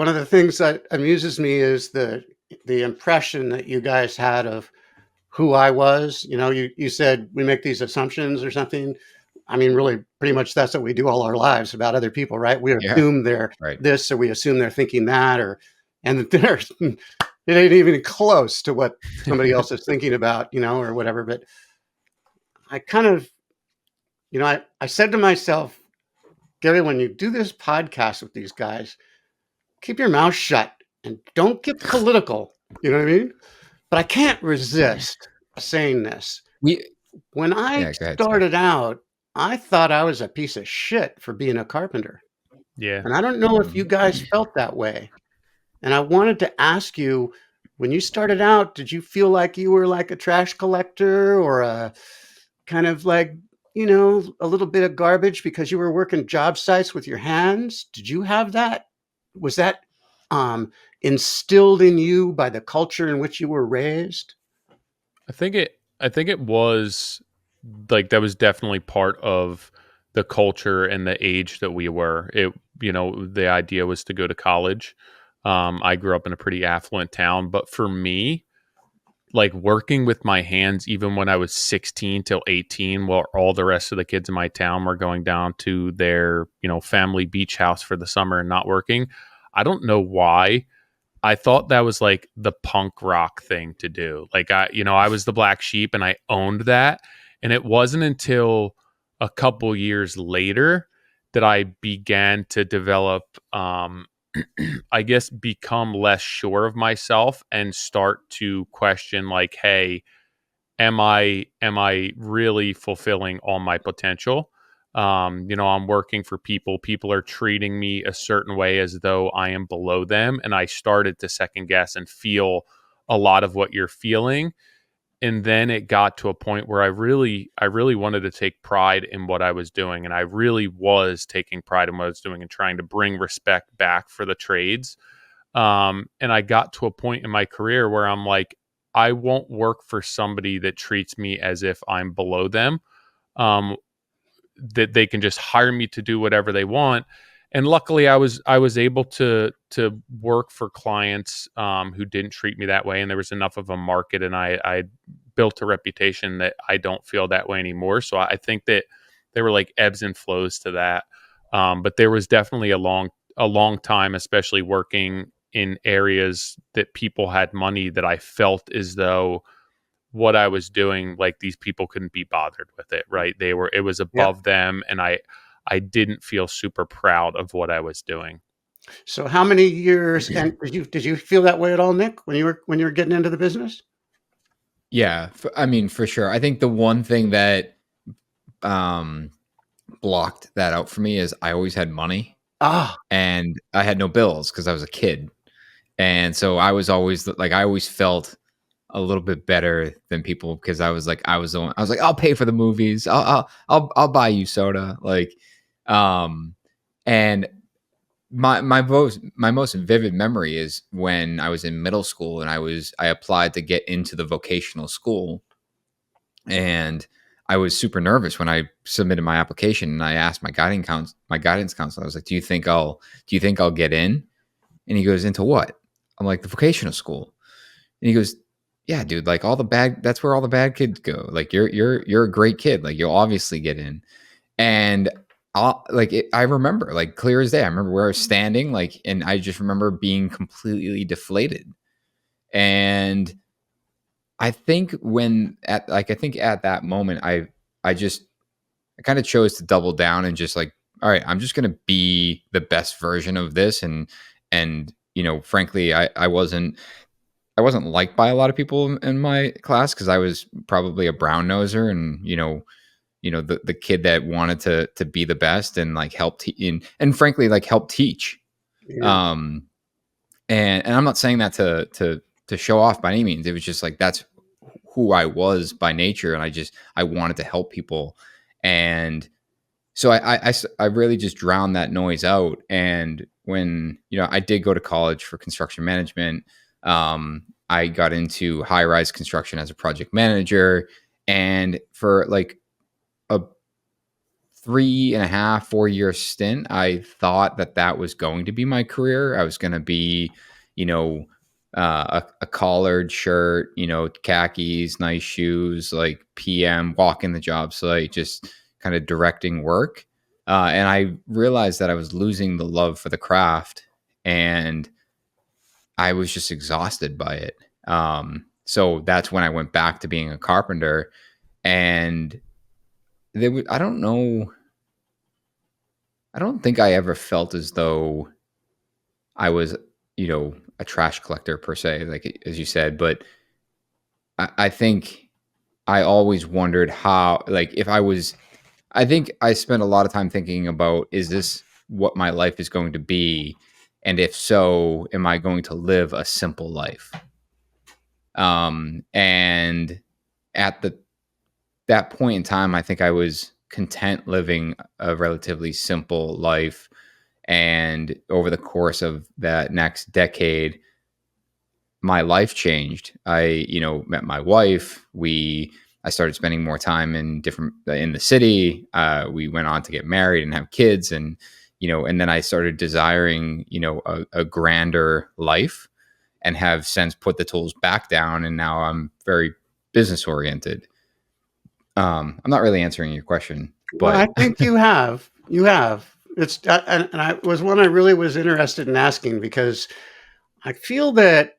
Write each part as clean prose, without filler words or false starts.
one of the things that amuses me is the impression that you guys had of who I was. You know, you said we make these assumptions or something. I mean, really, pretty much that's what we do all our lives about other people, right? We Yeah. assume they're Right. this, or we assume they're thinking that, or and that they're it ain't even close to what somebody else is thinking about, you know, or whatever. But I kind of, I said to myself, Gary, when you do this podcast with these guys, keep your mouth shut and don't get political. You know what I mean? But I can't resist saying this. We When I Yeah, go ahead, sorry. started out, I thought I was a piece of shit for being a carpenter. Yeah. And I don't know if you Mhm. guys felt that way. And I wanted to ask you, when you started out, did you feel like you were like a trash collector or a kind of like, a little bit of garbage because you were working job sites with your hands? Did you have that? Was that um, instilled in you by the culture in which you were raised? I think it was like that was definitely part of the culture and the age that we were. The idea was to go to college. I grew up in a pretty affluent town, but for me, like working with my hands, even when I was 16 till 18, while all the rest of the kids in my town were going down to their, family beach house for the summer and not working. I don't know why. I thought that was like the punk rock thing to do. Like I was the black sheep and I owned that. And it wasn't until a couple years later that I began to develop, I guess, become less sure of myself and start to question, like, hey, am I really fulfilling all my potential? I'm working for people. People are treating me a certain way as though I am below them. And I started to second guess and feel a lot of what you're feeling. And then it got to a point where I really wanted to take pride in what I was doing. And I really was taking pride in what I was doing and trying to bring respect back for the trades. And I got to a point in my career where I'm like, I won't work for somebody that treats me as if I'm below them. Um, that they can just hire me to do whatever they want. And luckily, I was able to work for clients who didn't treat me that way, and there was enough of a market, and I built a reputation that I don't feel that way anymore. So I think that there were like ebbs and flows to that. But there was definitely a long time, especially working in areas that people had money, that I felt as though what I was doing, like these people couldn't be bothered with it, right? It was Yep. above them, and I didn't feel super proud of what I was doing. So how many years, and did you feel that way at all, Nick, when you were getting into the business? Yeah, I mean, for sure. I think the one thing that um, blocked that out for me is I always had money Ah, and I had no bills because I was a kid, and so I was always like, I always felt a little bit better than people because I was like, I was like, I'll pay for the movies, I'll buy you soda, like, um, and my most vivid memory is when I was in middle school and I applied to get into the vocational school, and I was super nervous when I submitted my application, and I asked my guidance counselor, I was like, do you think I'll get in? And he goes, into what? I'm like, the vocational school. And he goes, yeah, dude, like that's where all the bad kids go. Like you're a great kid. Like you'll obviously get in. And I remember like clear as day. I remember where I was standing, like, and I just remember being completely deflated. And I think at that moment, I kind of chose to double down and just like, all right, I'm just gonna be the best version of this. And frankly, I wasn't liked by a lot of people in my class because I was probably a brown noser, and the kid that wanted to be the best and like and frankly like help teach. yeah. Um, and I'm not saying that to show off by any means. It was just like that's who I was by nature, and I wanted to help people, and so I really just drowned that noise out. And when I did go to college for construction management, I got into high rise construction as a project manager, and for like a 3.5, 4 year stint, I thought that was going to be my career. I was going to be, a collared shirt, khakis, nice shoes, like PM, walking the job site, just kind of directing work. And I realized that I was losing the love for the craft, and I was just exhausted by it. So that's when I went back to being a carpenter, and I don't know. I don't think I ever felt as though I was, a trash collector per se, like as you said, but I think I always wondered how, like, I think I spent a lot of time thinking about, is this what my life is going to be? And if so, am I going to live a simple life? And at that point in time, I think I was content living a relatively simple life. And over the course of that next decade, my life changed. I, met my wife. I started spending more time in the city. We went on to get married and have kids, and and then I started desiring, a grander life, and have since put the tools back down. And now I'm very business oriented. I'm not really answering your question, Well, I but think you have. You have. It's and I was one I really was interested in asking, because I feel that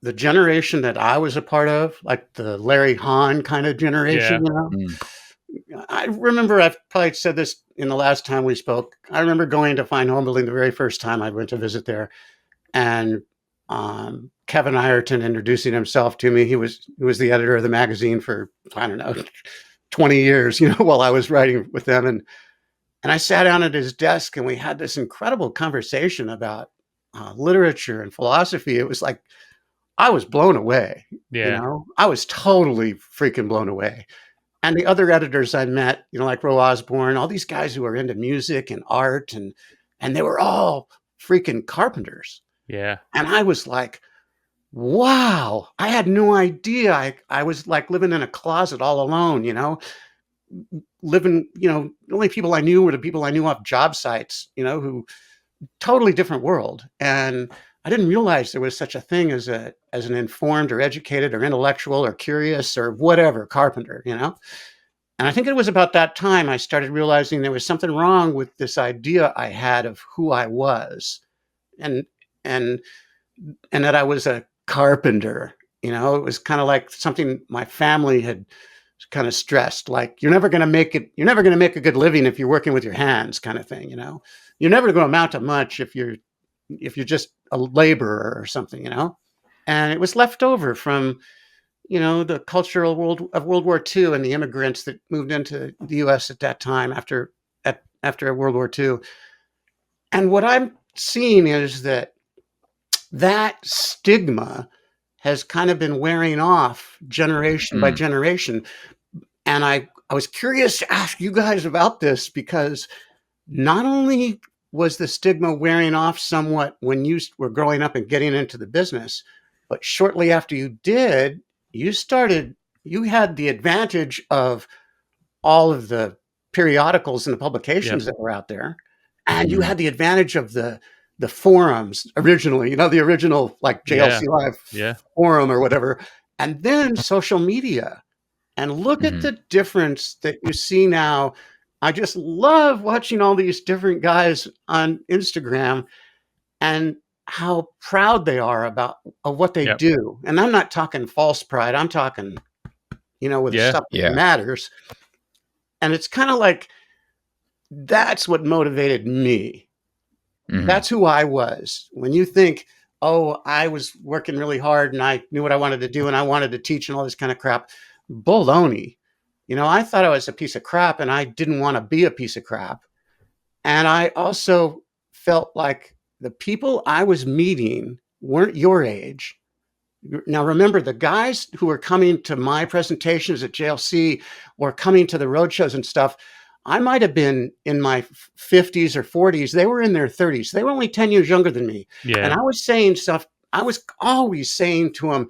the generation that I was a part of, like the Larry Hahn kind of generation, Yeah. Mm, I remember, I've probably said this in the last time we spoke. I remember going to Fine Home Building the very first time I went to visit there, and Kevin Ireton introducing himself to me. He was the editor of the magazine for, I don't know, 20 years, while I was writing with them. And I sat down at his desk, and we had this incredible conversation about literature and philosophy. It was like, I was blown away. Yeah. I was totally freaking blown away. And the other editors I met, like Ro Osborne, all these guys who are into music and art, and they were all freaking carpenters. Yeah. And I was like, wow, I had no idea. I was like living in a closet all alone, living, the only people I knew were the people I knew off job sites, who totally different world. And I didn't realize there was such a thing as an informed or educated or intellectual or curious or whatever carpenter, And I think it was about that time I started realizing there was something wrong with this idea I had of who I was, and and and that I was a carpenter. It was kind of like something my family had kind of stressed, like, you're never going to make it. You're never going to make a good living if you're working with your hands, kind of thing. You're never going to amount to much if you're just a laborer or something. And it was left over from the cultural world of World War II and the immigrants that moved into the U.S. at that time after World War II. And what I'm seeing is that stigma has kind of been wearing off generation by generation. And I was curious to ask you guys about this, because not only was the stigma wearing off somewhat when you were growing up and getting into the business, but shortly after you did, you had the advantage of all of the periodicals and the publications that were out there. And you had the advantage of the forums originally, the original, like JLC Live forum or whatever, and then social media. And look at the difference that you see now. I just love watching all these different guys on Instagram and how proud they are of what they do. And I'm not talking false pride. I'm talking, with stuff that matters. And it's kind of like, that's what motivated me. That's who I was. When you think, oh, I was working really hard and I knew what I wanted to do and I wanted to teach and all this kind of crap, baloney. I thought I was a piece of crap and I didn't want to be a piece of crap. And I also felt like the people I was meeting weren't your age. Now, remember, the guys who were coming to my presentations at JLC or coming to the road shows and stuff, I might have been in my 50s or 40s. They were in their 30s. They were only 10 years younger than me. Yeah. And I was saying stuff. I was always saying to them,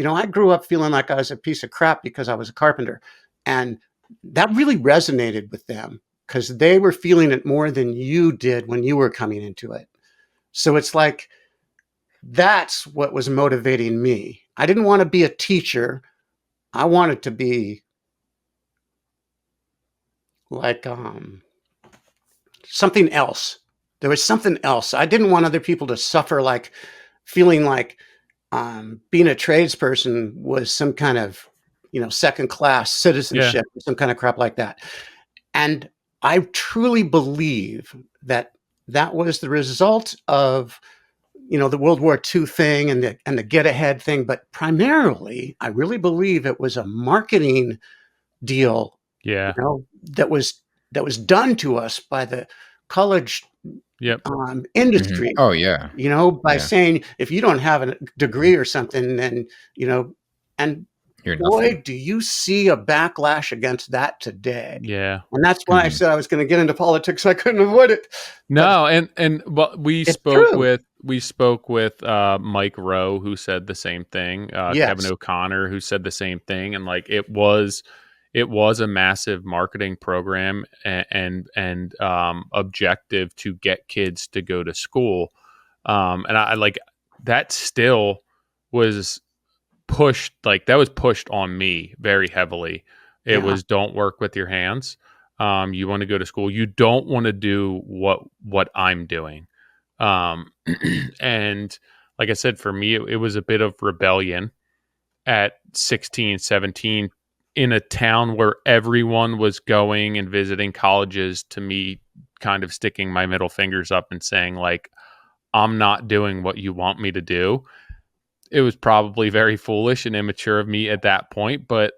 I grew up feeling like I was a piece of crap because I was a carpenter. And that really resonated with them because they were feeling it more than you did when you were coming into it. So it's like, that's what was motivating me. I didn't want to be a teacher. I wanted to be like something else. There was something else. I didn't want other people to suffer, like feeling like being a tradesperson was some kind of, second class citizenship or some kind of crap like that. And I truly believe that that was the result of, the World War II thing and the get ahead thing. But primarily, I really believe it was a marketing deal, Yeah. that was done to us by the college Yep. industry. Oh yeah. By Yeah. saying, if you don't have a degree or something, then, and You're boy, nothing. do you see a backlash against that today. Yeah. And that's why I said I was going to get into politics. I couldn't avoid it. No, and but we It's spoke true. with Mike Rowe, who said the same thing. Kevin Yes. O'Connor, who said the same thing, and like it was a massive marketing program and objective to get kids to go to school. And I like that still was pushed, like that was pushed on me very heavily. It Yeah. was, don't work with your hands. You want to go to school. You don't want to do what I'm doing. And like I said, for me, it was a bit of rebellion at 16, 17 in a town where everyone was going and visiting colleges, to me kind of sticking my middle fingers up and saying like, I'm not doing what you want me to do. It was probably very foolish and immature of me at that point, but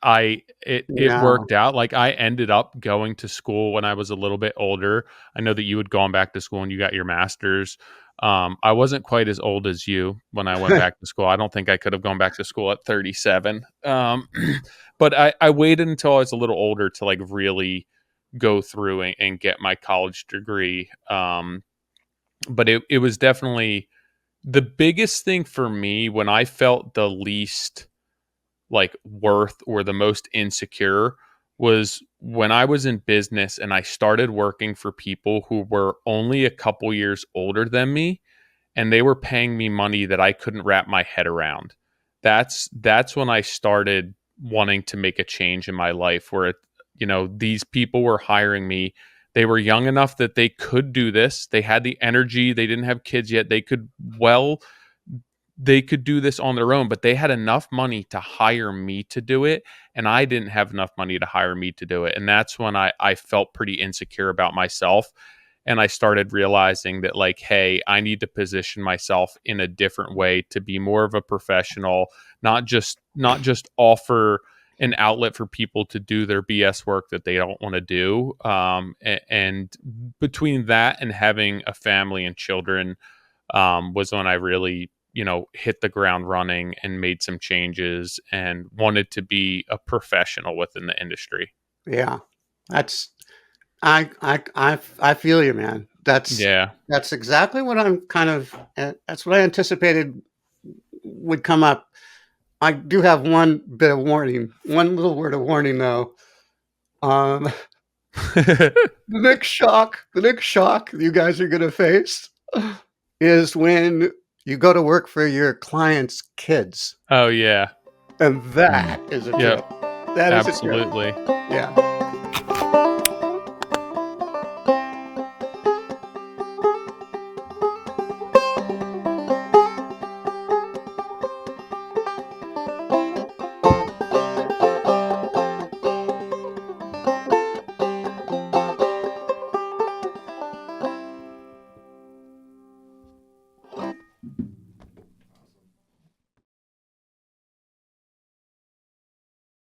it No. worked out. Like I ended up going to school when I was a little bit older. I know that you had gone back to school and you got your master's. I wasn't quite as old as you when I went back to school. I don't think I could have gone back to school at 37. But I waited until I was a little older to like really go through and get my college degree. But it was definitely the biggest thing for me when I felt the least like worth or the most insecure was when I was in business and I started working for people who were only a couple years older than me and they were paying me money that I couldn't wrap my head around. That's when I started wanting to make a change in my life where these people were hiring me. They were young enough that they could do this. They had the energy. They didn't have kids yet. They could do this on their own, but they had enough money to hire me to do it. And I didn't have enough money to hire me to do it. And that's when I felt pretty insecure about myself. And I started realizing that like, hey, I need to position myself in a different way to be more of a professional, not just offer an outlet for people to do their BS work that they don't want to do. And between that and having a family and children, was when I really, hit the ground running and made some changes and wanted to be a professional within the industry. Yeah. That's, I feel you, man. That's Yeah. exactly what I'm that's what I anticipated would come up. I do have one bit of warning, one little word of warning though. The next shock you guys are going to face is when you go to work for your client's kids. Oh yeah. And that is a Yeah. trip. That is a trip. Absolutely. Yeah.